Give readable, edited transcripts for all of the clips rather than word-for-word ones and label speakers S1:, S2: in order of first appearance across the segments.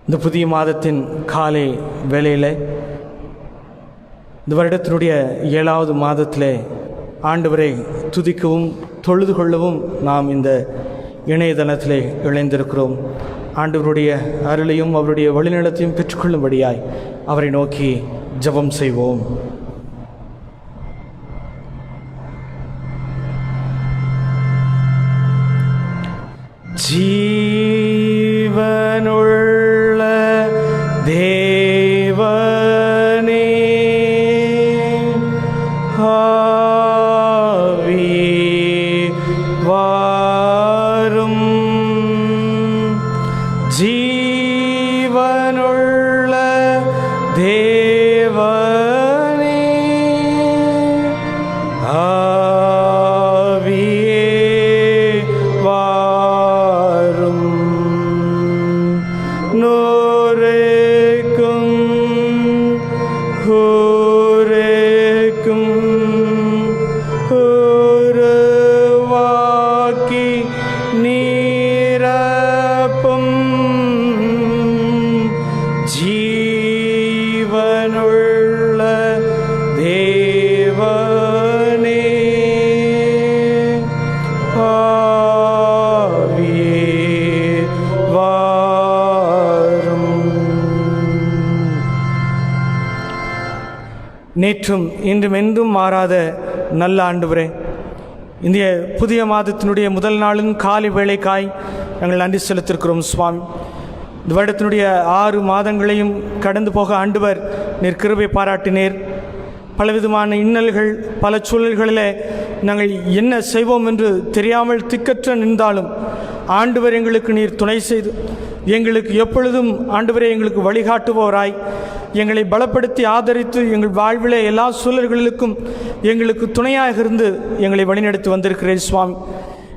S1: இந்த புதிய மாதத்தின் காலை வேளையில் இந்த வருடத்தினுடைய 7வது மாதத்திலே ஆண்டவரை துதிக்கவும் தொழுது கொள்ளவும் நாம் இந்த இணையதளத்திலே இணைந்திருக்கிறோம். ஆண்டவருடைய அருளையும் அவருடைய வழிநடத்தையும் பெற்றுக்கொள்ளும்படியாய் அவரை நோக்கி ஜெபம் செய்வோம். ஜீவனுள்ள தேவனே, ஆவி வாரும். ஜீவனுள்ள தேவனே, நேற்றும் இன்றும் என்றும் மாறாத நல்ல ஆண்டவரே, இந்த புதிய மாதத்தினுடைய முதல் நாளின் காலை வேளைக்காய் நாங்கள் நன்றி செலுத்திருக்கிறோம் சுவாமி. இந்த வருடத்தினுடைய 6 மாதங்களையும் கடந்து போக ஆண்டவர் நீர் கிருபை பாராட்டினீர். பலவிதமான இன்னல்கள், பல சூழல்களில் நாங்கள் என்ன செய்வோம் என்று தெரியாமல் திக்கற்ற நின்றாலும் ஆண்டவர் எங்களுக்கு நீர் துணை செய்து எங்களுக்கு எப்பொழுதும் ஆண்டவரே எங்களுக்கு வழிகாட்டுபவராய் எங்களை பலப்படுத்தி ஆதரித்து எங்கள் வாழ்விலே எல்லா சூழல்களுக்கும் எங்களுக்கு துணையாக இருந்து எங்களை வழிநடத்தி வந்திருக்கிறேன் சுவாமி.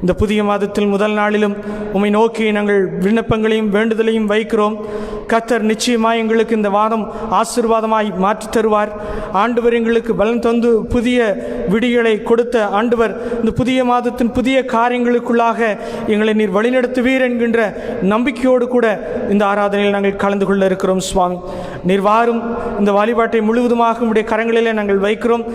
S1: இந்த புதிய மாதத்தில் முதல் நாளிலும் உம்மை நோக்கி நாங்கள் விண்ணப்பங்களையும் வேண்டுதலையும் வைக்கிறோம். கர்த்தர் நிச்சயமாய் எங்களுக்கு இந்த வாரம் ஆசீர்வாதமாய் மாற்றி தருவார். ஆண்டவர் எங்களுக்கு பலன் தந்து புதிய விடிகளை கொடுத்த ஆண்டவர் இந்த புதிய மாதத்தின் புதிய காரியங்களுக்குள்ளாக எங்களை நீர் வழிநடத்துவீர் என்கின்ற நம்பிக்கையோடு கூட இந்த ஆராதனையில் நாங்கள் கலந்து கொள்ள இருக்கிறோம் சுவாமி. நீர் வாரும் இந்த வழிபாட்டை முழுவதுமாக உம்முடைய கரங்களிலே நாங்கள் வைக்கிறோம்.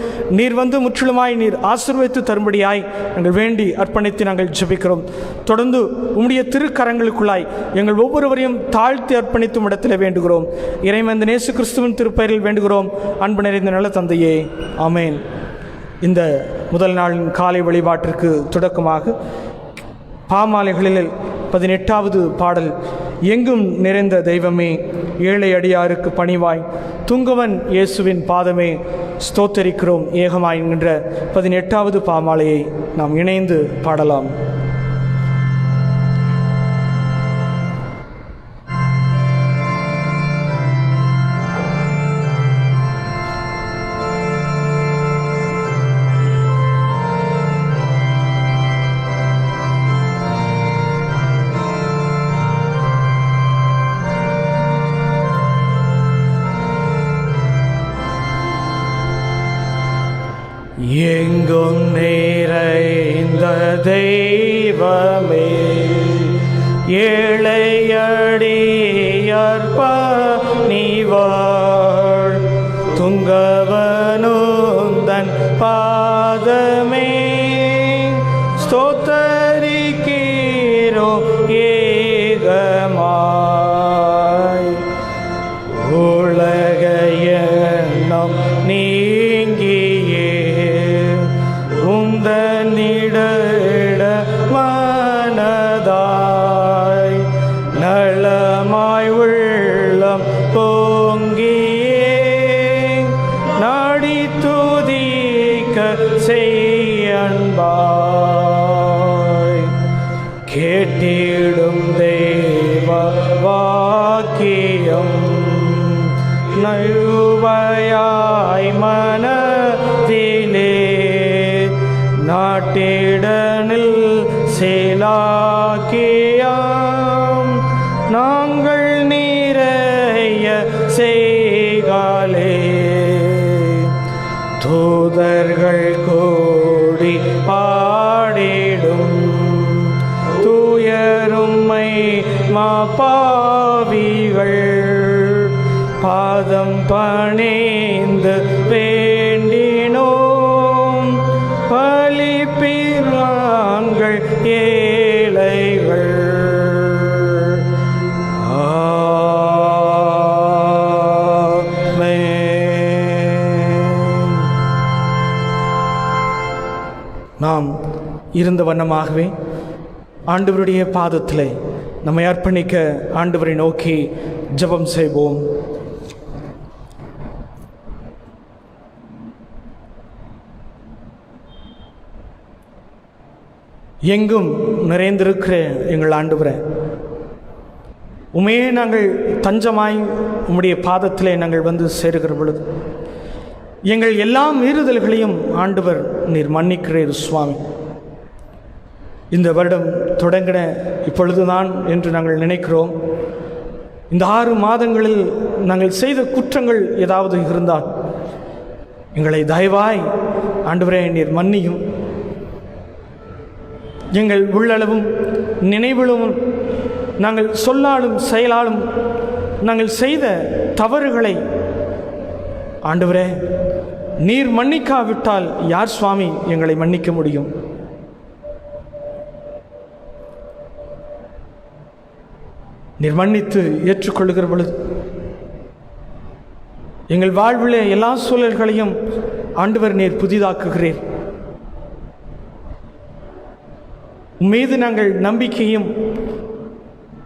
S1: நீர் வந்து முற்றிலுமாய் நீர் ஆசீர்வதித்து தரும்படியாய் நாங்கள் வேண்டி அர்ப்பணித்து நாங்கள் ஜெபிக்கிறோம். தொடர்ந்து உம்முடைய திருக்கரங்களுக்குள்ளாய் எங்கள் ஒவ்வொருவரையும் தாழ்த்தி அர்ப்பணித்து இடத்திலே வேண்டுகிறோம். இறைவன் இயேசு கிறிஸ்துவின் திருப்பெயரில் வேண்டுகிறோம். அன்பு நிறைந்த நல்ல தந்தையே, ஆமேன். இந்த முதல் நாளின் காலை வழிபாட்டிற்கு தொடக்கமாக பாமாலைகளில் 18வது பாடல், எங்கும் நிறைந்த தெய்வமே ஏழை அடியாருக்கு பணிவாய் துங்கவன் இயேசுவின் பாதமே ஸ்தோத்தரிக்கிறோம் ஏகமாய் என்கின்ற 18வது பாமாலையை நாம் இணைந்து பாடலாம். எங்கும் நிறைந்த தெய்வமே ஏழையடியார் பணிவாய் துங்கவனுந்தன் பாதமே ஸ்தோத்தரிக்கிறோம் ஏகமாய். உலக எண்ணம் நீங்கியே உந்தனிட மனதாய் நலமாய் உள்ளம் பொங்கியே நாடி துதிக்க செய்யன்பாய். கேட்டிடும் தேவ வாக்கியம் நழுவையாய் மனதிலே நாட்டிடனில் சேலாக்கியாம் நாங்கள் நிறைய செய்காலே. தூதர்கள் கூடி பாடிடும் தூயரும்மை மாபாவிகள் பாதம் பணிந்து வேண்டினோம். பலிப்பிரான்கள் ஏழைகள் நாம் இருந்த வண்ணமாகவே ஆண்டவருடைய பாதத்திலே நம்மை அர்ப்பணிக்க ஆண்டவரை நோக்கி ஜெபம் செய்வோம். எங்கும் நிறைந்திருக்கிற எங்கள் ஆண்டவரே, உமையே நாங்கள் தஞ்சமாய் உம்முடைய பாதத்திலே நாங்கள் வந்து சேருகிற பொழுது எங்கள் எல்லா மீறுதல்களையும் ஆண்டவர் நீர் மன்னிக்கிறீர் சுவாமி. இந்த வருடம் தொடங்கின இப்பொழுதுதான் என்று நாங்கள் நினைக்கிறோம். இந்த 6 மாதங்களில் நாங்கள் செய்த குற்றங்கள் ஏதாவது இருந்தால் எங்களை தயவாய் ஆண்டவரே நீர் மன்னியும். எங்கள் உள்ளளவும் நினைவிலும் நாங்கள் சொல்லாலும் செயலாலும் நாங்கள் செய்த தவறுகளை ஆண்டவரே நீர் மன்னிக்காவிட்டால் யார் சுவாமி எங்களை மன்னிக்க முடியும்? நீர் மன்னித்து ஏற்றுக்கொள்ளுகிற பொழுது எங்கள் வாழ்விலே எல்லா சூழல்களையும் ஆண்டவர் நீர் புதிதாக்குகிறீர். மீது நாங்கள் நம்பிக்கையும்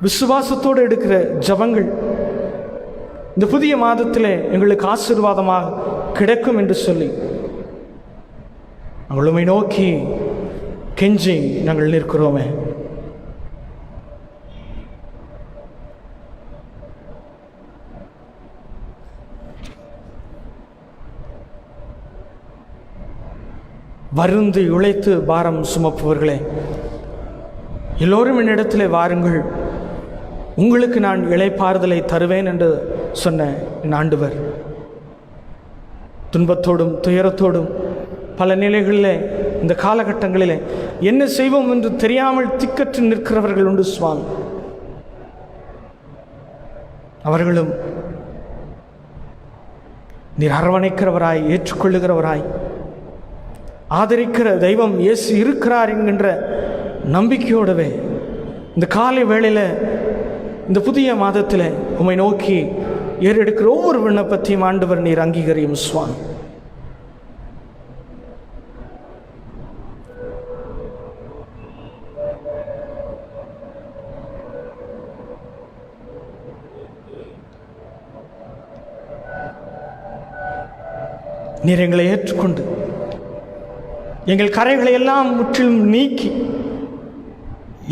S1: விசுவாசத்தோடு எடுக்கிற ஜபங்கள் இந்த புதிய மாதத்திலே எங்களுக்கு ஆசீர்வாதமாக கிடைக்கும் என்று சொல்லி நாங்கள் உம்மை நோக்கி கெஞ்சி நாங்கள் நிற்கிறோமே. வருந்து உழைத்து பாரம் சுமப்பவர்களே, எல்லோரும் என்னிடத்திலே வாருங்கள், உங்களுக்கு நான் இளைப்பாறுதலை தருவேன் என்று சொன்ன என் ஆண்டவர் துன்பத்தோடும் துயரத்தோடும் பல நிலைகளிலே இந்த காலகட்டங்களிலே என்ன செய்வோம் என்று தெரியாமல் திக்கற்று நிற்கிறவர்கள் உண்டு சுவாமி. அவர்களும் நீர் அரவணைக்கிறவராய் ஏற்றுக்கொள்ளுகிறவராய் ஆதரிக்கிற தெய்வம் இயேசு இருக்கிறார் என்கின்ற நம்பிக்கையோடவே இந்த காலை வேளையில் இந்த புதிய மாதத்தில் உம்மை நோக்கி ஏறெடுக்கிற ஒவ்வொரு விண்ணப்பத்தையும் ஆண்டவர் நீர் அங்கீகரியும் சுவாமி. நீர் எங்களை ஏற்றுக்கொண்டு எங்கள் கரைகளை எல்லாம் முற்றிலும் நீக்கி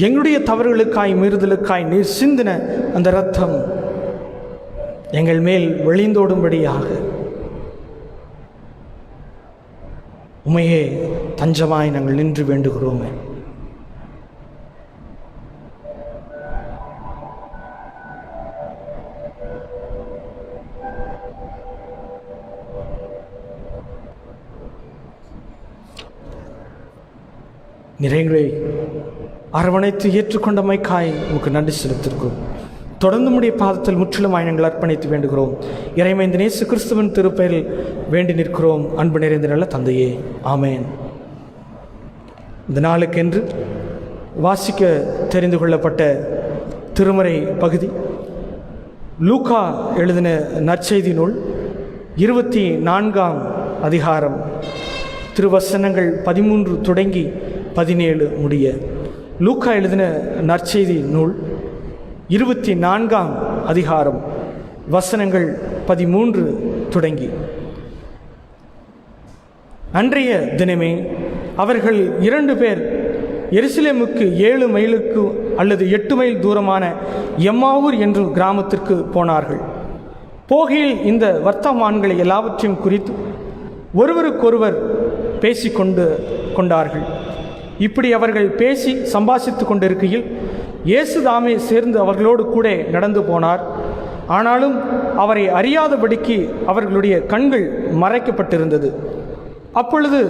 S1: எங்களுடைய தவறுகளுக்காய் மீறுதலுக்காய் நீர் சிந்தின அந்த இரத்தம் எங்கள் மேல் வெளிந்தோடும்படியாக உமையே தஞ்சமாய் நாங்கள் நின்று வேண்டுகிறோமே. நிறைகளை அரவணைத்து ஏற்றுக்கொண்டமைக்காய் உமக்கு நன்றி செலுத்திருக்கிறோம். தொடர்ந்து உம்முடைய பாதத்தில் முற்றிலுமாய் நாங்கள் அர்ப்பணித்து வேண்டுகிறோம். இறைமைந்த இயேசு கிறிஸ்துவின் திருப்பெயரில் வேண்டி நிற்கிறோம். அன்பு நிறைந்த நல்ல தந்தையே, ஆமேன். இந்த நாளுக்கென்று வாசிக்க தெரிந்து கொள்ளப்பட்ட திருமறை பகுதி லூக்கா எழுதின நற்செய்தி நூல் 24ஆம் அதிகாரம் திருவசனங்கள் 13 தொடங்கி 17 முடிய. லூக்கா எழுதின நற்செய்தி நூல் 24ஆம் அதிகாரம் வசனங்கள் 13 தொடங்கி. அன்றைய தினமே அவர்கள் 2 பேர் எருசலேமுக்கு 7 மைலுக்கு அல்லது 8 மைல் தூரமான எம்மாவூர் என்ற கிராமத்திற்கு போனார்கள். போகையில் இந்த வர்த்தமான்களை எல்லாவற்றையும் குறித்து ஒருவருக்கொருவர் பேசிக்கொண்டார்கள். இப்படி அவர்கள் பேசி சம்பாஷித்து கொண்டிருக்கையில் இயேசு தாமே சேர்ந்து அவர்களோடு கூட நடந்து போனார். ஆனாலும் அவரை அறியாதபடிக்கு அவர்களுடைய கண்கள் மறைக்கப்பட்டிருந்தது. அப்பொழுது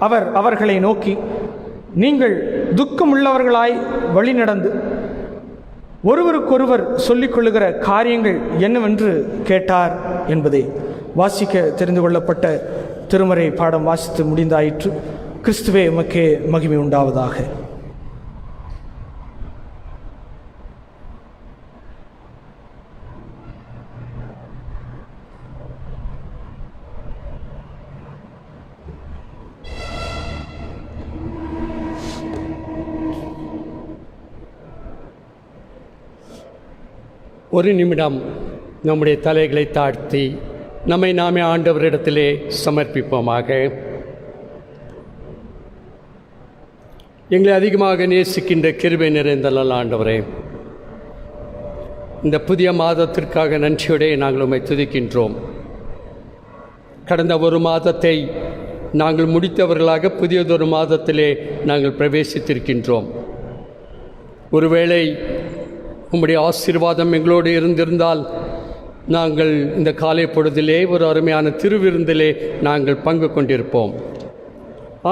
S1: அவர் அவர்களை நோக்கி, நீங்கள் துக்கமுள்ளவர்களாய் வழி நடந்து ஒருவருக்கொருவர் சொல்லிக் கொள்ளுகிற காரியங்கள் என்னவென்று கேட்டார் என்பதை வாசிக்க தெரிந்து கொள்ளப்பட்ட திருமறை பாடம் வாசித்து முடிந்தாயிற்று. கிறிஸ்துவே உமக்கே மகிமை உண்டாவதாக.
S2: ஒரு நிமிடம் நம்முடைய தலைகளை தாழ்த்தி நம்மை நாமே ஆண்டவரிடத்திலே சமர்ப்பிப்போமாக. எங்களை அதிகமாக நேசிக்கின்ற கிருபை நிறைந்த நல்ல ஆண்டவரே, இந்த புதிய மாதத்திற்காக நன்றியோടെ நாங்கள் உம்மை துதிக்கின்றோம். கடந்த ஒரு மாதத்தை நாங்கள் முடித்தவர்களாக புதியதொரு மாதத்திலே நாங்கள் பிரவேசித்திருக்கின்றோம். ஒருவேளை உம்முடைய ஆசீர்வாதம் எங்களோடு இருந்திருந்தால் நாங்கள் இந்த காலை பொழுதிலே ஒரு அருமையான திருவிருந்திலே நாங்கள் பங்கு கொண்டிருப்போம்.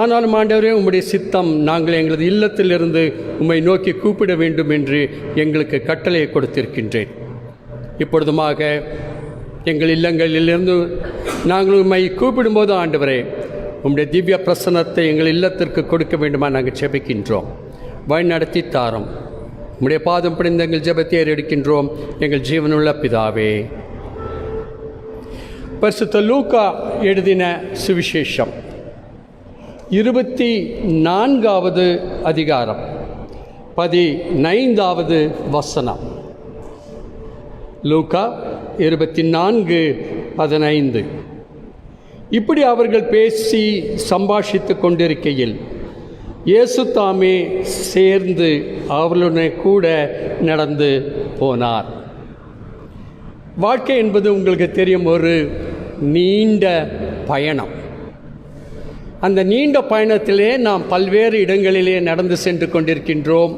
S2: ஆனாலும் ஆண்டவரே, உம்முடைய சித்தம் நாங்கள் எங்களது இல்லத்திலிருந்து உம்மை நோக்கி கூப்பிட வேண்டும் என்று எங்களுக்கு கட்டளையை கொடுத்திருக்கின்றேன். இப்பொழுதுமாக எங்கள் இல்லங்களிலிருந்து நாங்கள் உம்மை கூப்பிடும்போது ஆண்டவரே, உம்முடைய திவ்ய பிரசன்னத்தை எங்கள் இல்லத்திற்கு கொடுக்க வேண்டுமா நாங்கள் ஜெபிக்கின்றோம். வழி நடத்தி தாரும். உம்முடைய பாதம் பிடிந்த எங்கள் ஜெபத்தை ஏறெடுக்கின்றோம் எங்கள் ஜீவனுள்ள பிதாவே. பரிசுத்த லூக்கா எழுதின சுவிசேஷம் 24வது அதிகாரம் 15வது வசனம். லூக்கா 24:15. இப்படி அவர்கள் பேசி சம்பாஷித்து கொண்டிருக்கையில் இயேசு தாமே சேர்ந்து அவர்களுடன் கூட நடந்து போனார். வாழ்க்கை என்பது உங்களுக்கு தெரியும், ஒரு நீண்ட பயணம். அந்த நீண்ட பயணத்திலே நாம் பல்வேறு இடங்களிலே நடந்து சென்று கொண்டிருக்கின்றோம்.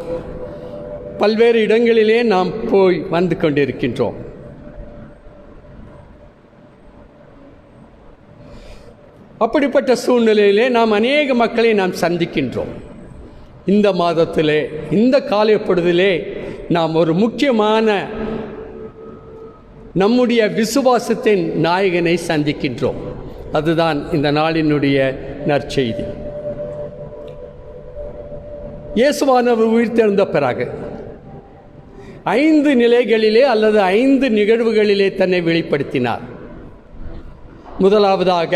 S2: பல்வேறு இடங்களிலே நாம் போய் வந்து கொண்டிருக்கின்றோம். அப்படிப்பட்ட சூழ்நிலையிலே நாம் அநேக மக்களை நாம் சந்திக்கின்றோம். இந்த மாதத்திலே, இந்த காலை பொழுதிலே நாம் ஒரு முக்கியமான நம்முடைய விசுவாசத்தின் நாயகனை சந்திக்கின்றோம். அதுதான் இந்த நாளினுடைய நற்செய்தி. இயேசுவானவர் உயிர்த்தெழுந்த பிறகு 5 நிலைகளிலே அல்லது 5 நிகழ்வுகளிலே தன்னை வெளிப்படுத்தினார். முதலாவதாக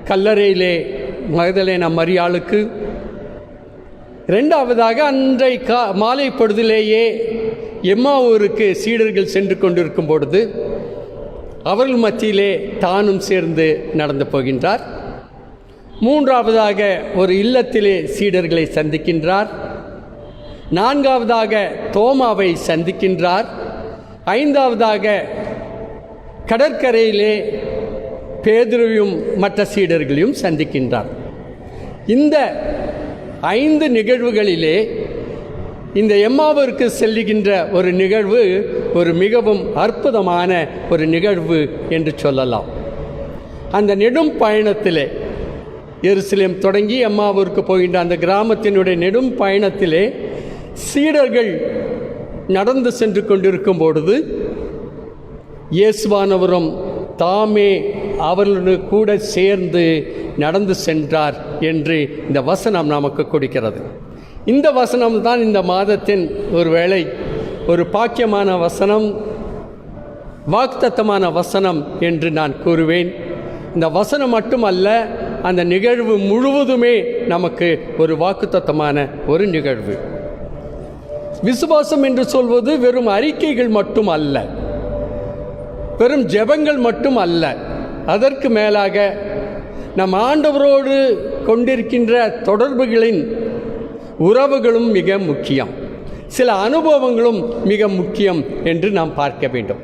S2: கல்லறையிலே மகதலேனா மரியாளுக்கு, இரண்டாவதாக அன்றை மாலை பொழுதிலேயே எம்மாவூருக்கு சீடர்கள் சென்று கொண்டிருக்கும் பொழுது அவர்கள் மத்தியிலே தானும் சேர்ந்து நடந்து போகின்றார். மூன்றாவதாக ஒரு இல்லத்திலே சீடர்களை சந்திக்கின்றார். நான்காவதாக தோமாவை சந்திக்கின்றார். ஐந்தாவதாக கடற்கரையிலே பேதுருவையும் மற்ற சீடர்களையும் சந்திக்கின்றார். இந்த 5 நிகழ்வுகளிலே இந்த எம்மாவிற்கு செல்லுகின்ற ஒரு நிகழ்வு ஒரு மிகவும் அற்புதமான ஒரு நிகழ்வு என்று சொல்லலாம். அந்த நெடும் பயணத்திலே, எருசலேம் தொடங்கி எம்மாவிற்கு போகின்ற அந்த கிராமத்தினுடைய நெடும் பயணத்திலே சீடர்கள் நடந்து சென்று கொண்டிருக்கும் பொழுது இயேசுவானவரும் தாமே அவர்களுடன் கூட சேர்ந்து நடந்து சென்றார் என்று இந்த வசனம் நமக்கு கொடுக்கிறது. இந்த வசனம் தான் இந்த மாதத்தின் ஒருவேளை ஒரு பாக்கியமான வசனம், வாக்குத்தத்தமான வசனம் என்று நான் கூறுவேன். இந்த வசனம் மட்டுமல்ல, அந்த நிகழ்வு முழுவதுமே நமக்கு ஒரு வாக்குத்தத்தமான ஒரு நிகழ்வு. விசுவாசம் என்று சொல்வது வெறும் அறிக்கைகள் மட்டும் அல்ல, வெறும் ஜெபங்கள் மட்டும் அல்ல. அதற்கு மேலாக நம் ஆண்டவரோடு கொண்டிருக்கின்ற தொடர்புகளின் உறவுகளும் மிக முக்கியம், சில அனுபவங்களும் மிக முக்கியம் என்று நாம் பார்க்க வேண்டும்.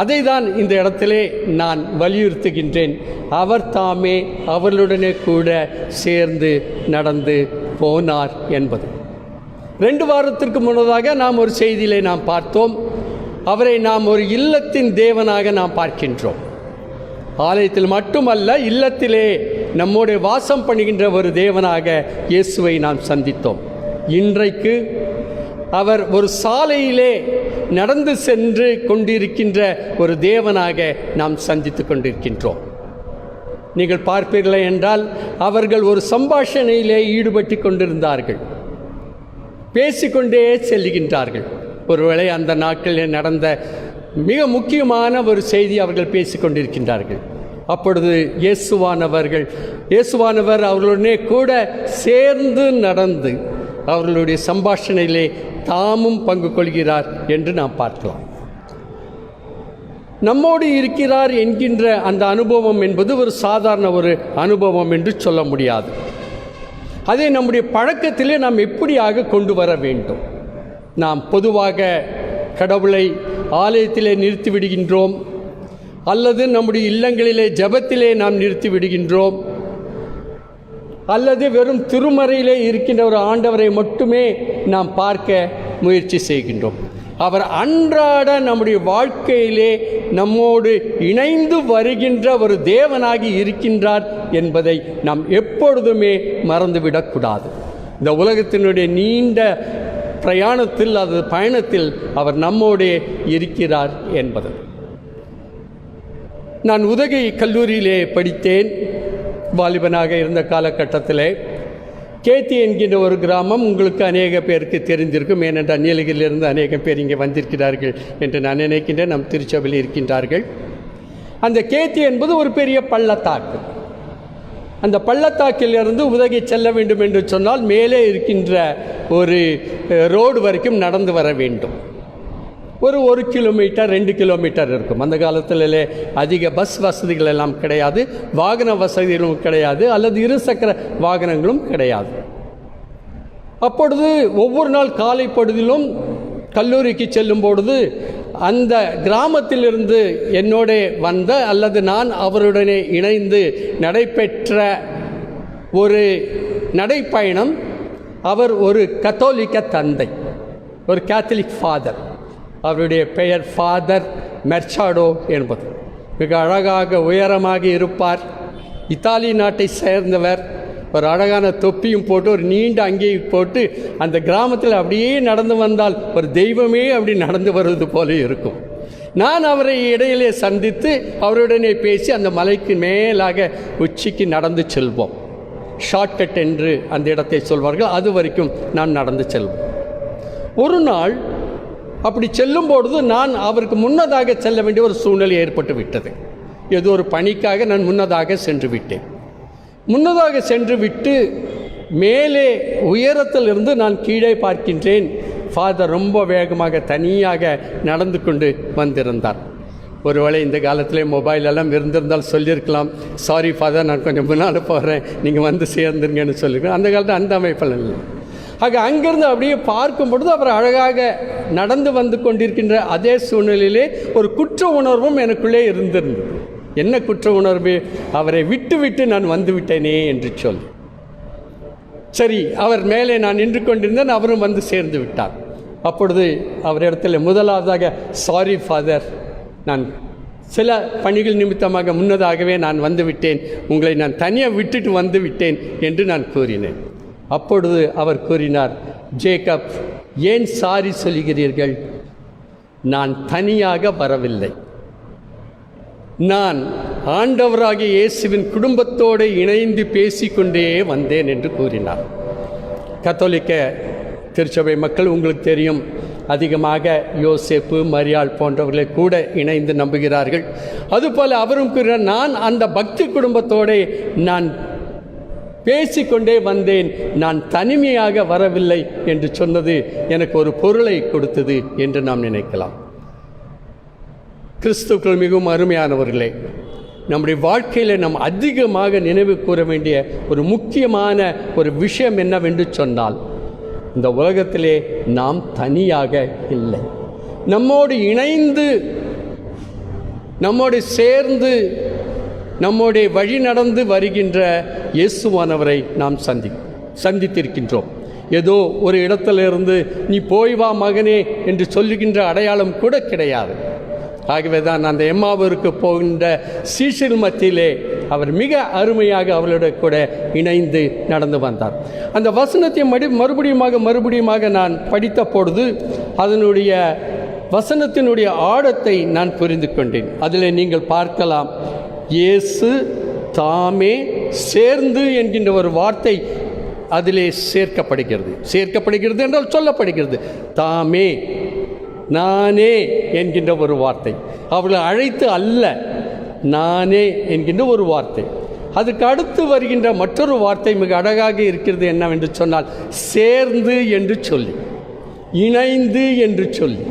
S2: அதை தான் இந்த இடத்திலே நான் வலியுறுத்துகின்றேன். அவர் தாமே அவர்களுடனே கூட சேர்ந்து நடந்து போனார் என்பது. 2 வாரத்திற்கு முன்னதாக நாம் ஒரு செய்தியிலே நாம் பார்த்தோம். அவரை நாம் ஒரு இல்லத்தின் தேவனாக நாம் பார்க்கின்றோம். ஆலயத்தில் மட்டுமல்ல, இல்லத்திலே நம்மோடு வாசம் பண்ணுகின்ற ஒரு தேவனாக இயேசுவை நாம் சந்தித்தோம். இன்றைக்கு அவர் ஒரு சாலையிலே நடந்து சென்று கொண்டிருக்கின்ற ஒரு தேவனாக நாம் சந்தித்து கொண்டிருக்கின்றோம். நீங்கள் பார்ப்பீர்களே என்றால் அவர்கள் ஒரு சம்பாஷணையிலே ஈடுபட்டு கொண்டிருந்தார்கள், பேசிக்கொண்டே செல்கின்றார்கள். ஒருவேளை அந்த நாட்களில் நடந்த மிக முக்கியமான ஒரு செய்தி அவர்கள் பேசிக்கொண்டிருக்கின்றார்கள். அப்பொழுது இயேசுவானவர் அவர்களுடனே கூட சேர்ந்து நடந்து அவர்களுடைய சம்பாஷணையிலே தாமும் பங்கு கொள்கிறார் என்று நாம் பார்க்கலாம். நம்மோடு இருக்கிறார் என்கின்ற அந்த அனுபவம் என்பது ஒரு சாதாரண ஒரு அனுபவம் என்று சொல்ல முடியாது. அதை நம்முடைய பழக்கத்திலே நாம் எப்படியாக கொண்டு வர வேண்டும்? நாம் பொதுவாக கடவுளை ஆலயத்திலே நிறுத்தி விடுகின்றோம், அல்லது நம்முடைய இல்லங்களிலே ஜெபத்திலே நாம் நிறுத்தி விடுகின்றோம், அல்லது வெறும் திருமறையிலே இருக்கின்ற ஒரு ஆண்டவரை மட்டுமே நாம் பார்க்க முயற்சி செய்கின்றோம். அவர் அன்றாட நம்முடைய வாழ்க்கையிலே நம்மோடு இணைந்து வருகின்ற ஒரு தேவனாகி இருக்கின்றார் என்பதை நாம் எப்பொழுதுமே மறந்துவிடக்கூடாது. இந்த உலகத்தினுடைய நீண்ட பிரயாணத்தில், அது பயணத்தில் அவர் நம்மோடே இருக்கிறார் என்பது. நான் உதகை கல்லூரியிலே படித்தேன். வாலிபனாக இருந்த காலகட்டத்தில் கேத்தி என்கின்ற ஒரு கிராமம் உங்களுக்கு அநேக பேருக்கு தெரிந்திருக்கும். ஏனென்றால் நீலகிரியிலிருந்து அநேக பேர் இங்கே வந்திருக்கிறார்கள் என்று நான் நினைக்கின்றேன். நம் திருச்சபையில் இருக்கின்றார்கள். அந்த கேத்தி என்பது ஒரு பெரிய பள்ளத்தாக்கு. அந்த பள்ளத்தாக்கிலிருந்து உதகை செல்ல வேண்டும் என்று சொன்னால் மேலே இருக்கின்ற ஒரு ரோடு வரைக்கும் நடந்து வர வேண்டும். ஒரு 1 கிலோமீட்டர் 2 கிலோமீட்டர் இருக்கும். அந்த காலத்தில் அதிக பஸ் வசதிகள் எல்லாம் கிடையாது, வாகன வசதிகளும் கிடையாது, அல்லது இருசக்கர வாகனங்களும் கிடையாது. அப்பொழுது ஒவ்வொரு நாள் காலை பொழுதிலும் கல்லூரிக்கு செல்லும் பொழுது அந்த கிராமத்திலிருந்து என்னோட வந்த அல்லது நான் அவருடனே இணைந்து நடைபெற்ற ஒரு நடைப்பயணம். அவர் ஒரு கத்தோலிக்க தந்தை, ஒரு கேத்தலிக் ஃபாதர். அவருடைய பெயர் ஃபாதர் மெர்சாடோ என்பது. மிக அழகாக உயரமாக இருப்பார். இத்தாலி நாட்டை சேர்ந்தவர். ஒரு அழகான தொப்பியும் போட்டு ஒரு நீண்ட அங்கேயை போட்டு அந்த கிராமத்தில் அப்படியே நடந்து வந்தால் ஒரு தெய்வமே அப்படி நடந்து வருவது போல இருக்கும். நான் அவரை இடையிலே சந்தித்து அவருடனே பேசி அந்த மலைக்கு மேலாக உச்சிக்கு நடந்து செல்வோம். ஷார்ட்கட் என்று அந்த இடத்தை சொல்வார்கள். அது வரைக்கும் நான் நடந்து செல்வோம். ஒரு நாள் அப்படி செல்லும்பொழுது நான் அவருக்கு முன்னதாக செல்ல வேண்டிய ஒரு சூழ்நிலை ஏற்பட்டு விட்டது. ஏதோ ஒரு பணிக்காக நான் முன்னதாக சென்று விட்டேன். முன்னதாக சென்று விட்டு மேலே உயரத்திலிருந்து நான் கீழே பார்க்கின்றேன். ஃபாதர் ரொம்ப வேகமாக தனியாக நடந்து கொண்டு வந்திருந்தார். ஒருவேளை இந்த காலத்திலே மொபைல் எல்லாம் இருந்திருந்தால் சொல்லியிருக்கலாம், சாரி ஃபாதர், நான் கொஞ்சம் முன்னால் போகிறேன், நீங்கள் வந்து சேர்ந்துருங்கன்னு சொல்லியிருக்கேன். அந்த காலத்தில் அந்த அமைப்பில் இல்லை. ஆக அங்கிருந்து அப்படியே பார்க்கும் பொழுது அவர் அழகாக நடந்து வந்து கொண்டிருக்கின்ற அதே சூழ்நிலையிலே ஒரு குற்ற உணர்வும் எனக்குள்ளே இருந்திருந்தது. என்ன குற்ற உணர்வு? அவரை விட்டு விட்டு நான் வந்து விட்டேனே என்று சொல்லி. சரி, அவர் மேலே நான் நின்று கொண்டிருந்தேன், அவரும் வந்து சேர்ந்து விட்டார். அப்பொழுது அவரிடத்தில் முதலாவதாக, சாரி ஃபாதர், நான் சில பணிகள் நிமித்தமாக முன்னதாகவே நான் வந்து விட்டேன், உங்களை நான் தனியாக விட்டுட்டு வந்து விட்டேன் என்று நான் கூறினேன். அப்பொழுது அவர் கூறினார், ஜேக்கப், ஏன் சாரி சொல்கிறீர்கள்? நான் தனியாக வரவில்லை, நான் ஆண்டவராகிய இயேசுவின் குடும்பத்தோடு இணைந்து பேசிக்கொண்டே வந்தேன் என்று கூறினார். கத்தோலிக்க திருச்சபை மக்கள் உங்களுக்கு தெரியும், அதிகமாக யோசேப்பு, மரியாள் போன்றவர்களை கூட இணைந்து நம்புகிறார்கள். அதுபோல் அவரும் கூறினார், நான் அந்த பக்தி குடும்பத்தோடு நான் பேசிக்கொண்டே வந்தேன், நான் தனிமையாக வரவில்லை என்று சொன்னது எனக்கு ஒரு பொருளை கொடுத்தது என்று நாம் நினைக்கலாம். கிறிஸ்துக்கள் மிகவும் அருமையானவர்களே, நம்முடைய வாழ்க்கையில் நாம் அதிகமாக நினைவு கூற வேண்டிய ஒரு முக்கியமான ஒரு விஷயம் என்னவென்று சொன்னால், இந்த உலகத்திலே நாம் தனியாக இல்லை. நம்மோடு இணைந்து, நம்மோடு சேர்ந்து, நம்முடைய வழி நடந்து வருகின்ற இயேசுவானவரை நாம் சந்தித்திருக்கின்றோம். ஏதோ ஒரு இடத்திலிருந்து நீ போய் வா மகனே என்று சொல்லுகின்ற அடையாளம் கூட கிடையாது. ஆகவே தான் அந்த எம்மாவூருக்கு போகின்ற சீஷர் மத்தியிலே அவர் மிக அருமையாக அவர்களோட கூட இணைந்து நடந்து வந்தார். அந்த வசனத்தை மறுபடியுமாக நான் படித்த பொழுது அதனுடைய வசனத்தினுடைய ஆழத்தை நான் புரிந்து கொண்டேன். அதில் நீங்கள் பார்க்கலாம், இயேசு தாமே சேர்ந்து என்கின்ற ஒரு வார்த்தை அதிலே சேர்க்கப்படுகிறது என்றால் சொல்லப்படுகிறது. தாமே, நானே என்கின்ற ஒரு வார்த்தை, அவர்களை அழைத்து அல்ல, நானே என்கின்ற ஒரு வார்த்தை. அதுக்கு அடுத்து வருகின்ற மற்றொரு வார்த்தை மிக அழகாக இருக்கிறது. என்னவென்று சொன்னால், சேர்ந்து என்று சொல்லி, இணைந்து என்று சொல்லி.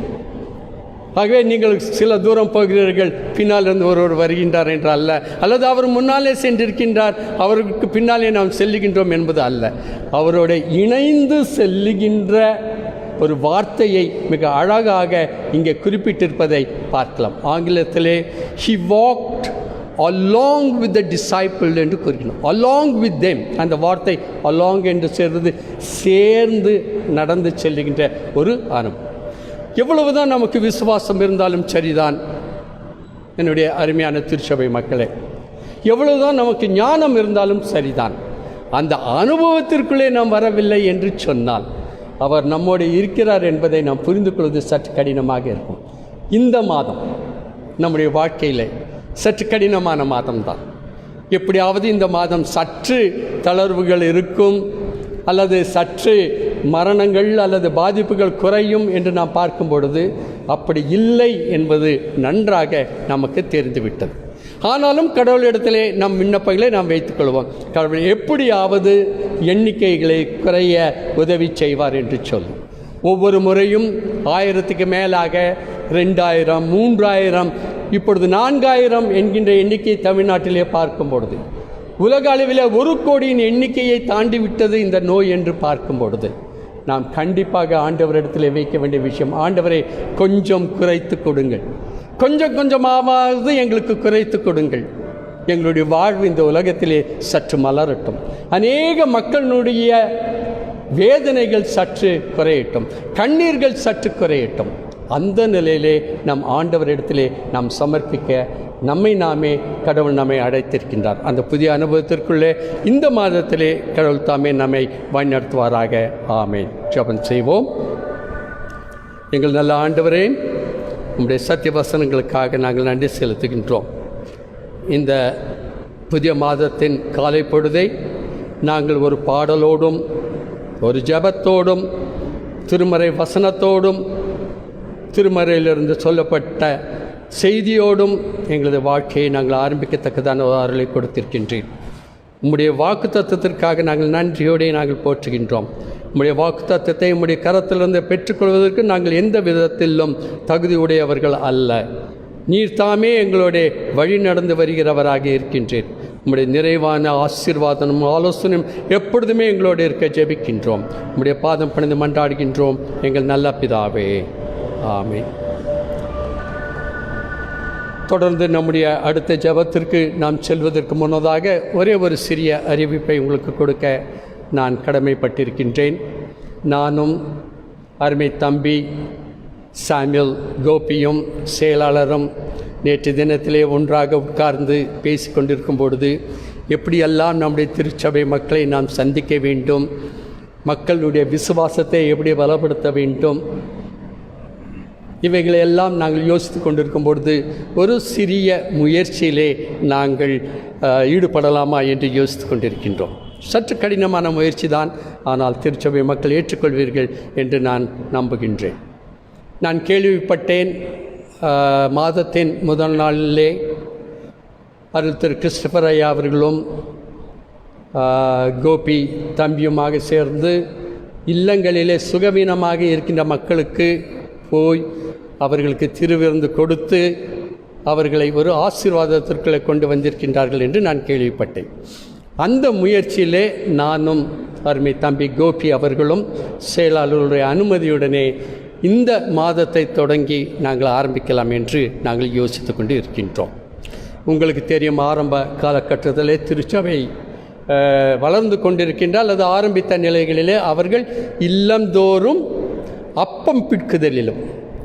S2: ஆகவே நீங்கள் சில தூரம் போகிறீர்கள், பின்னால் இருந்து ஒருவர் வருகின்றார் என்று அல்ல, அல்லது அவர் முன்னாலே சென்றிருக்கின்றார் அவருக்கு பின்னாலே நாம் செல்லுகின்றோம் என்பது அல்ல. அவரோட இணைந்து செல்லுகின்ற ஒரு வார்த்தையை மிக அழகாக இங்கே குறிப்பிட்டிருப்பதை பார்க்கலாம். ஆங்கிலத்திலே he walked along with the disciple என்று கூறுகிறோம். along with them, அந்த வார்த்தை along என்று சேர்ந்து சேர்ந்து நடந்து செல்லுகின்ற ஒரு அனுபவம். எவ்வளவுதான் நமக்கு விசுவாசம் இருந்தாலும் சரிதான் என்னுடைய அருமையான திருச்சபை மக்களே, எவ்வளவுதான் நமக்கு ஞானம் இருந்தாலும் சரிதான், அந்த அனுபவத்திற்குள்ளே நாம் வரவில்லை என்று சொன்னால் அவர் நம்மோடு இருக்கிறார் என்பதை நாம் புரிந்து கொள்வது சற்று கடினமாக இருக்கும். இந்த மாதம் நம்முடைய வாழ்க்கையில் சற்று கடினமான மாதம்தான். எப்படியாவது இந்த மாதம் சற்று தளர்வுகள் இருக்கும், அல்லது சற்று மரணங்கள் அல்லது பாதிப்புகள் குறையும் என்று நாம் பார்க்கும் பொழுது அப்படி இல்லை என்பது நன்றாக நமக்கு தெரிந்துவிட்டது. ஆனாலும் கடவுளிடத்திலே நம் விண்ணப்பங்களை நாம் வைத்துக்கொள்வோம். கடவுள் எப்படியாவது எண்ணிக்கைகளை குறைய உதவி செய்வார் என்று சொல்லும். ஒவ்வொரு முறையும் 1000க்கு மேலாக 2000, 3000, இப்பொழுது 4000 என்கின்ற எண்ணிக்கையை தமிழ்நாட்டிலே பார்க்கும் பொழுது, உலக அளவில் 1 கோடியின் எண்ணிக்கையை தாண்டி விட்டது இந்த நோய் என்று பார்க்கும் பொழுது, நாம் கண்டிப்பாக ஆண்டவரிடத்தில் வைக்க வேண்டிய விஷயம், ஆண்டவரை கொஞ்சம் குறைத்து கொடுங்கள், கொஞ்சமாவது எங்களுக்கு குறைத்து கொடுங்கள், எங்களுடைய வாழ்வு இந்த உலகத்திலே சற்று மலரட்டும், அநேக மக்களுடைய வேதனைகள் சற்று குறையட்டும், கண்ணீர்கள் சற்று குறையட்டும். அந்த நிலையிலே நம் ஆண்டவரிடத்திலே நாம் சமர்ப்பிக்க நம்மை நாமே கடவுள் நம்மை அழைத்திருக்கின்றார். அந்த புதிய அனுபவத்திற்குள்ளே இந்த மாதத்திலே கடவுள் தாமே நம்மை வழிநடத்துவாராக. ஆமென். ஜெபம் செய்வோம். எங்கள் நல்ல ஆண்டவரே, உம்முடைய சத்திய வசனங்களுக்காக நாங்கள் நன்றி செலுத்துகின்றோம். இந்த புதிய மாதத்தின் காலை பொழுதை நாங்கள் ஒரு பாடலோடும் ஒரு ஜெபத்தோடும் திருமறை வசனத்தோடும் திருமறையிலிருந்து சொல்லப்பட்ட செய்தியோடும் எங்களது வாழ்க்கையை நாங்கள் ஆரம்பிக்கத்தக்கதான ஒரு அருளை கொடுத்திருக்கின்றேன். உம்முடைய வாக்கு தத்துவத்திற்காக நாங்கள் நன்றியோடு நாங்கள் போற்றுகின்றோம். உம்முடைய வாக்கு தத்துவத்தை உம்முடைய கரத்திலிருந்து பெற்றுக்கொள்வதற்கு நாங்கள் எந்த விதத்திலும் தகுதியுடையவர்கள் அல்ல. நீர் தாமே எங்களுடைய வழி நடந்து வருகிறவராக இருக்கின்றேன். உம்முடைய நிறைவான ஆசீர்வாதமும் ஆலோசனையும் எப்பொழுதுமே எங்களோடு இருக்க ஜெபிக்கின்றோம். உம்முடைய பாதம் பணிந்து மன்றாடுகின்றோம் எங்கள் நல்ல பிதாவே. ஆமென். தொடர்ந்து நம்முடைய அடுத்த ஜெபத்திற்கு நாம் செல்வதற்கு முன்னதாக ஒரே ஒரு சிறிய அறிவிப்பை உங்களுக்கு கொடுக்க நான் கடமைப்பட்டிருக்கின்றேன். நானும் அருமை தம்பி சாமுவேல் கோபியும் செயலாளரும் நேற்று தினத்திலே ஒன்றாக உட்கார்ந்து பேசி கொண்டிருக்கும் பொழுது எப்படியெல்லாம் நம்முடைய திருச்சபை மக்களை நாம் சந்திக்க வேண்டும், மக்களுடைய விசுவாசத்தை எப்படி பலப்படுத்த வேண்டும், இவைகளையெல்லாம் நாங்கள் யோசித்து கொண்டிருக்கும் பொழுது ஒரு சிறிய முயற்சியிலே நாங்கள் ஈடுபடலாமா என்று யோசித்து கொண்டிருக்கின்றோம். சற்று கடினமான முயற்சி தான், ஆனால் திருச்சபை மக்கள் ஏற்றுக்கொள்வீர்கள் என்று நான் நம்புகின்றேன். நான் கேள்விப்பட்டேன், மாதத்தின் முதல் நாளிலே அருள் திரு கிறிஸ்டபர் ஐயா அவர்களும் கோபி தம்பியுமாக சேர்ந்து இல்லங்களிலே சுகவீனமாக இருக்கின்ற மக்களுக்கு போய் அவர்களுக்கு திருவிருந்து கொடுத்து அவர்களை ஒரு ஆசீர்வாதத்திற்குள்ளே கொண்டு வந்திருக்கின்றார்கள் என்று நான் கேள்விப்பட்டேன். அந்த முயற்சியிலே நானும் அருமை தம்பி கோபி அவர்களும் செயலாளருடைய அனுமதியுடனே இந்த மாதத்தை தொடங்கி நாங்கள் ஆரம்பிக்கலாம் என்று நாங்கள் யோசித்து கொண்டு இருக்கின்றோம். உங்களுக்கு தெரியும், ஆரம்ப காலகட்டத்திலே திருச்சபை வளர்ந்து கொண்டிருக்கின்ற அல்லது ஆரம்பித்த நிலைகளிலே அவர்கள் இல்லந்தோறும் அப்பம் பிட்குதலிலும்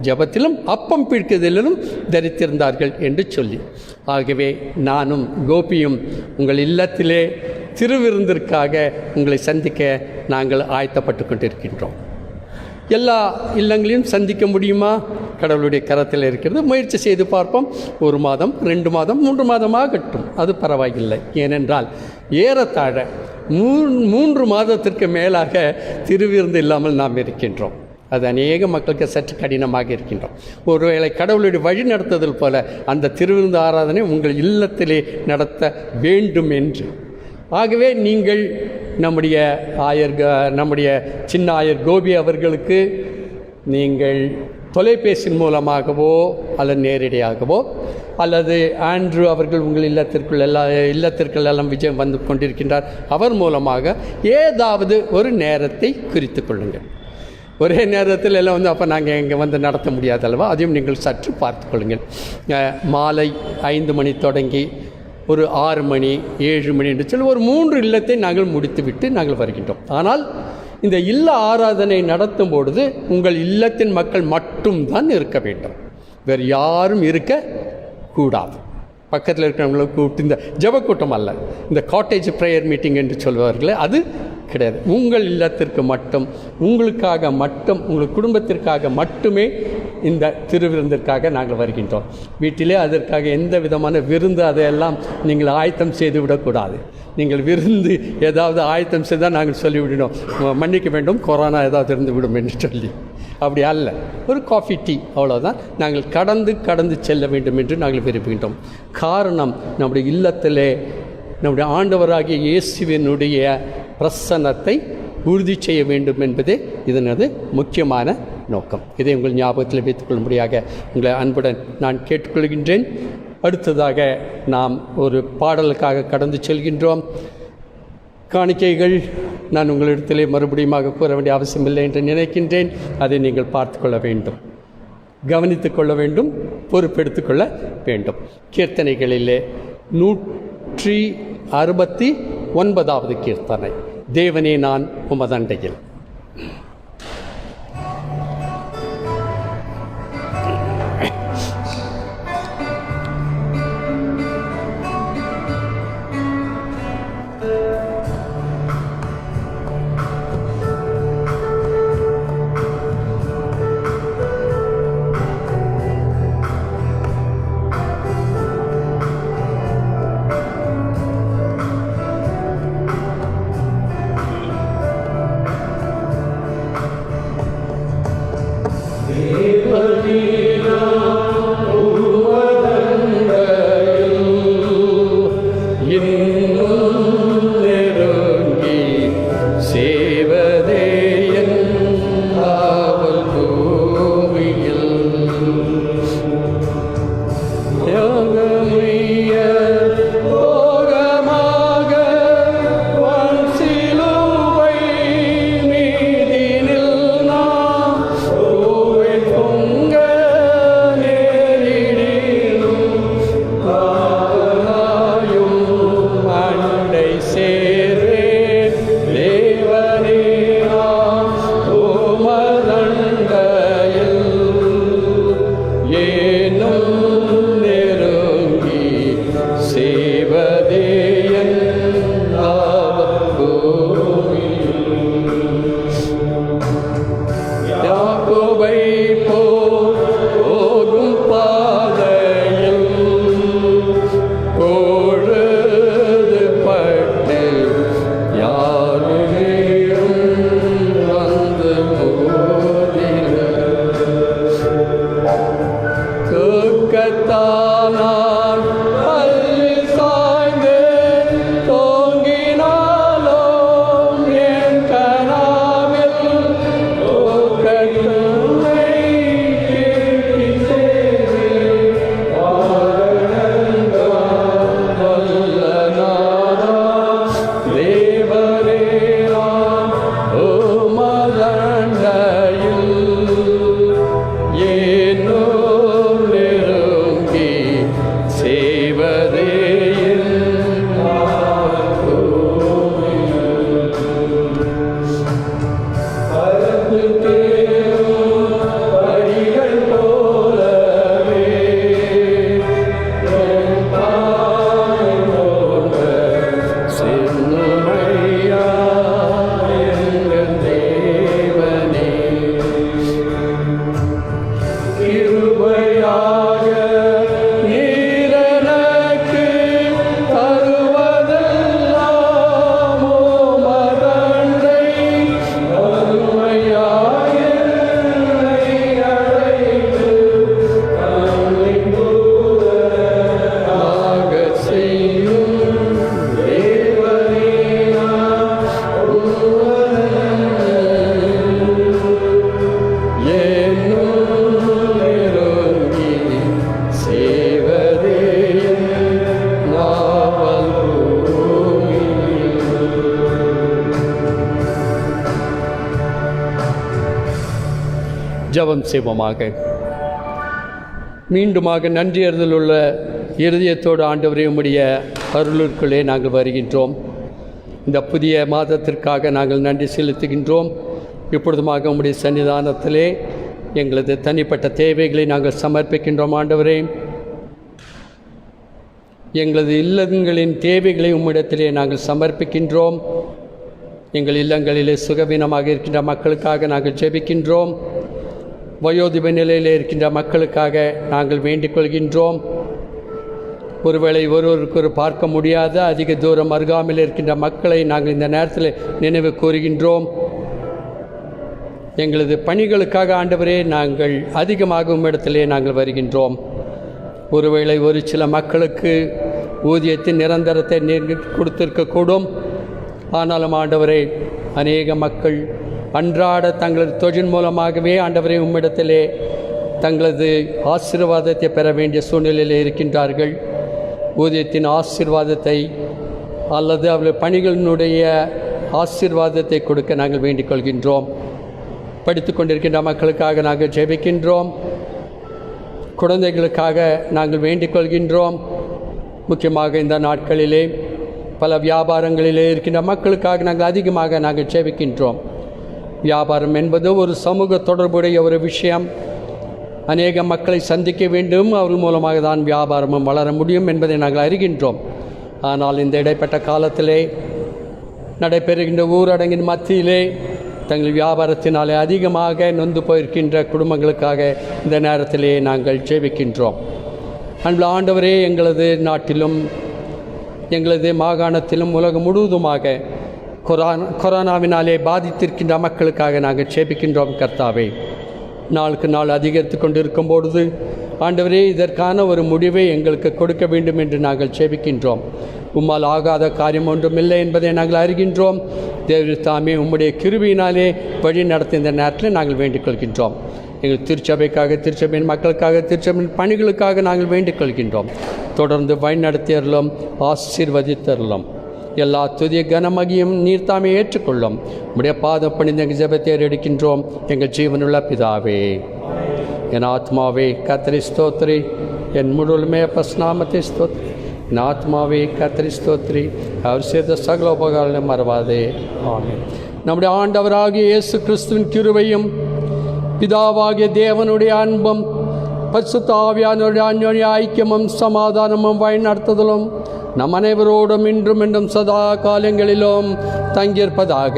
S2: ஜபத்திலும் அப்பம் பிடிக்குதலிலும் தரித்திருந்தார்கள் என்று சொல்லி. ஆகவே நானும் கோபியும் உங்கள் இல்லத்திலே திருவிருந்திற்காக உங்களை சந்திக்க நாங்கள் ஆயத்தப்பட்டு கொண்டிருக்கின்றோம். எல்லா இல்லங்களையும் சந்திக்க முடியுமா? கடவுளுடைய கரத்தில் இருக்கிறது. முயற்சி செய்து பார்ப்போம். 1 மாதம், 2 மாதம், 3 மாதமாகட்டும், அது பரவாயில்லை. ஏனென்றால் ஏறத்தாழ 3 மாதத்திற்கு மேலாக திருவிருந்து இல்லாமல் நாம் இருக்கின்றோம். அது அநேக மக்களுக்கு சற்று கடினமாக இருக்கின்றோம். ஒருவேளை கடவுளுடைய வழி நடத்துதல் போல அந்த திருவிருந்து ஆராதனை உங்கள் இல்லத்திலே நடத்த வேண்டும் என்று. ஆகவே நீங்கள் நம்முடைய சின்ன ஆயர் கோபி அவர்களுக்கு நீங்கள் தொலைபேசி மூலமாகவோ அல்லது நேரடியாகவோ அல்லது ஆண்ட்ரூ அவர்கள் உங்கள் இல்லத்திற்குள்ளெல்லாம் விஜயம் வந்து கொண்டிருக்கின்றார், அவர் மூலமாக ஏதாவது ஒரு நேரத்தை குறித்து கொள்ளுங்கள். ஒரே நேரத்தில் எல்லாம் வந்து அப்போ நாங்கள் இங்கே வந்து நடத்த முடியாது அல்லவா? அதையும் நீங்கள் சற்று பார்த்து கொள்ளுங்கள். மாலை 5 மணி தொடங்கி ஒரு 6 மணி 7 மணி என்று சொல்லி ஒரு 3 இல்லத்தை நாங்கள் முடித்துவிட்டு நாங்கள் வருகின்றோம். ஆனால் இந்த இல்ல ஆராதனை நடத்தும் பொழுது உங்கள் இல்லத்தின் மக்கள் மட்டும்தான் இருக்க வேண்டும், வேறு யாரும் இருக்கக்கூடாது. பக்கத்தில் இருக்கிறவங்களுக்கு கூப்பிட்டு இந்த ஜபக்கூட்டம் அல்ல, இந்த காட்டேஜ் ப்ரேயர் மீட்டிங் என்று சொல்வார்களே, அது கிடையாது. உங்கள் இல்லத்திற்கு மட்டும், உங்களுக்காக மட்டும், உங்கள் குடும்பத்திற்காக மட்டுமே இந்த திருவிருந்திற்காக நாங்கள் வருகின்றோம். வீட்டிலே அதற்காக எந்த விதமான விருந்து அதையெல்லாம் நீங்கள் ஆயத்தம் செய்து விடக்கூடாது. நீங்கள் விருந்து ஏதாவது ஆயத்தம் செய்தால் நாங்கள் சொல்லிவிடணும், மன்னிக்க வேண்டும், கொரோனா ஏதாவது இருந்து விடும் என்று சொல்லி. அப்படி அல்ல, ஒரு காஃபி டீ அவ்வளோதான். நாங்கள் கடந்து செல்ல வேண்டும் என்று நாங்கள் விரும்புகின்றோம். காரணம், நம்முடைய இல்லத்திலே நம்முடைய ஆண்டவராகிய இயேசுவினுடைய பிரசன்னத்தை உறுதி செய்ய வேண்டும் என்பதே இதனது முக்கியமான நோக்கம். இதை உங்கள் ஞாபகத்தில் வைத்துக்கொள்ளும்படியாக உங்களை அன்புடன் நான் கேட்டுக்கொள்கின்றேன். அடுத்ததாக நாம் ஒரு பாடலுக்காக கடந்து செல்கின்றோம். காணிக்கைகள் நான் உங்களிடத்திலே மறுபடியும் கூற வேண்டிய அவசியமில்லை என்று நினைக்கின்றேன். அதை நீங்கள் பார்த்து கொள்ள வேண்டும், கவனித்து கொள்ள வேண்டும், பொறுப்பெடுத்து கொள்ள வேண்டும். கீர்த்தனைகளிலே 169வது கீர்த்தனை, தேவனே நான் உமதண்டையில். ஜெபம் செய்வோமாக. மீண்டுமாக நன்றியறிதல் உள்ள இருதயத்தோடு ஆண்டவரே உம்முடைய அருளுக்குள்ளே நாங்கள் வருகின்றோம். இந்த புதிய மாதத்திற்காக நாங்கள் நன்றி செலுத்துகின்றோம். இப்பொழுதுமாக உம்முடைய சன்னிதானத்திலே எங்களது தனிப்பட்ட தேவைகளை நாங்கள் சமர்ப்பிக்கின்றோம். ஆண்டவரே, எங்களது இல்லங்களின் தேவைகளை உம்மிடத்திலே நாங்கள் சமர்ப்பிக்கின்றோம். எங்கள் இல்லங்களிலே சுகவீனமாக இருக்கின்ற மக்களுக்காக நாங்கள் ஜெபிக்கின்றோம். வயோதிப நிலையில் இருக்கின்ற மக்களுக்காக நாங்கள் வேண்டிக் கொள்கின்றோம். ஒருவேளை ஒருவருக்கு பார்க்க முடியாத அதிக தூரம் அருகாமையில் இருக்கின்ற மக்களை நாங்கள் இந்த நேரத்தில் நினைவு கூறுகின்றோம். எங்களது பணிகளுக்காக ஆண்டவரே நாங்கள் அதிகமாக உம்மிடத்திலே நாங்கள் வருகின்றோம். ஒருவேளை ஒரு சில மக்களுக்கு ஊதியத்தின் நிரந்தரத்தை கொடுத்திருக்கக்கூடும். ஆனாலும் ஆண்டவரே, அநேக மக்கள் அன்றாட தங்களது தொழில் மூலமாகவே ஆண்டவரே உம்மிடத்திலே தங்களது ஆசீர்வாதத்தை பெற வேண்டிய சூழ்நிலையில் இருக்கின்றார்கள். ஊதியத்தின் ஆசீர்வாதத்தை அல்லது அவர்கள் பணிகளினுடைய ஆசீர்வாதத்தை கொடுக்க நாங்கள் வேண்டிக் கொள்கின்றோம். படித்து கொண்டிருக்கின்ற மக்களுக்காக நாங்கள் ஜெபிக்கின்றோம். குழந்தைகளுக்காக நாங்கள் வேண்டிக் கொள்கின்றோம். முக்கியமாக இந்த நாட்களிலே பல வியாபாரங்களிலே இருக்கின்ற மக்களுக்காக நாங்கள் அதிகமாக நாங்கள் ஜெபிக்கின்றோம். வியாபாரம் என்பது ஒரு சமூக தொடர்புடைய ஒரு விஷயம். அநேக மக்களை சந்திக்க வேண்டும், அவர்கள் மூலமாக தான் வியாபாரமும் வளர முடியும் என்பதை நாங்கள் அறிகின்றோம். ஆனால் இந்த இடைப்பட்ட காலத்திலே நடைபெறுகின்ற ஊரடங்கின் மத்தியிலே தங்கள் வியாபாரத்தினாலே அதிகமாக நொந்து போயிருக்கின்ற குடும்பங்களுக்காக இந்த நேரத்திலே நாங்கள் ஜெபிக்கின்றோம். அன்புள்ள ஆண்டவரே, எங்களது நாட்டிலும் எங்களது மாகாணத்திலும் உலகம் முழுவதுமாக கொரோனாவினாலே பாதித்திருக்கின்ற மக்களுக்காக நாங்கள் ஜெபிக்கின்றோம். கர்த்தாவே, நாளுக்கு நாள் அதிகரித்து கொண்டிருக்கும் பொழுது ஆண்டவரே, இதற்கான ஒரு முடிவை எங்களுக்கு கொடுக்க வேண்டும் என்று நாங்கள் ஜெபிக்கின்றோம். உம்மால் ஆகாத காரியம் ஒன்றுமில்லை என்பதை நாங்கள் அறிகின்றோம். தேவரீர் தாமே உம்முடைய கிருபையினாலே வழி நடத்த இந்த நேரத்தில் நாங்கள் வேண்டிக் கொள்கின்றோம். எங்கள் திருச்சபைக்காக, திருச்சபையின் மக்களுக்காக, திருச்சபையின் பணிகளுக்காக நாங்கள் வேண்டிக் கொள்கின்றோம். தொடர்ந்து வழி நடத்தியறலும் ஆசீர்வதித்தரலும். எல்லா துதிய கனமகியும் நீர் தாமே ஏற்றுக்கொள்ளும். உம்முடைய பாதம் பணிந்து எங்கள் ஜெபத்தை எடுக்கின்றோம். எங்கள் ஜீவனுள்ள பிதாவே, என் ஆத்மாவே கர்த்தரை ஸ்தோத்திரி, என் முழுமே பஸ்நாமத்தை ஸ்தோத்திரி. என் ஆத்மாவே கர்த்தரை ஸ்தோத்திரி, அவர் செய்த சகல உபகாரங்களை மறவாதே. ஆமென். நம்முடைய ஆண்டவராகிய இயேசு கிறிஸ்துவின் கிருபையும் பிதாவாகிய தேவனுடைய அன்பும் பரிசுத்த ஆவியானவருடைய அன்யோன்ய ஐக்கியமும் சமாதானமும் வழி நடத்துதலும் நம் அனைவரோடும் இன்றும் என்றும் சதா காலங்களிலும் தங்கியிருப்பதாக.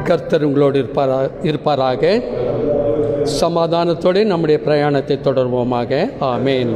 S2: கர்த்தர் உங்களோடு இருப்பாராக. சமாதானத்தோடு நம்முடைய பிரயாணத்தை தொடர்வோமாக. ஆமேன்.